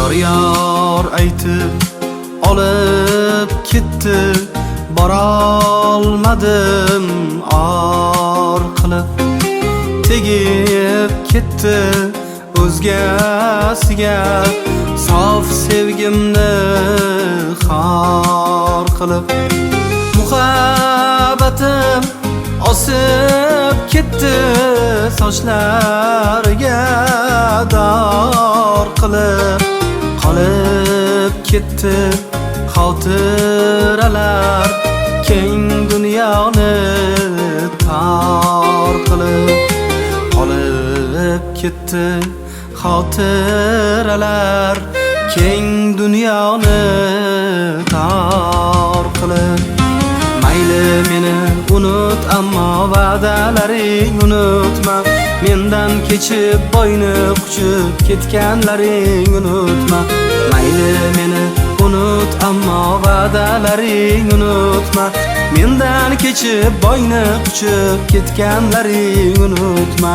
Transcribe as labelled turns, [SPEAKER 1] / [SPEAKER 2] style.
[SPEAKER 1] Yor aytib olib ketdi, borolmadim or qilib. Tegib ketdi o'zgasiga, sof sevgimni xor qilib. Muhabbatim osib ketdi sochlariga dor qilib. Qolib ketdi xotiralar keng dunyoni tor qilib. Qolib ketdi xotiralar keng dunyoni tor qilib. Mayli meni unut, ammo va'dalaring unutma. Mendan kechib boyni quchib ketganlaring unutma. Mayli meni unut, ammo va'dalaring unutma. Mendan kechib boyni quchib ketganlaring unutma.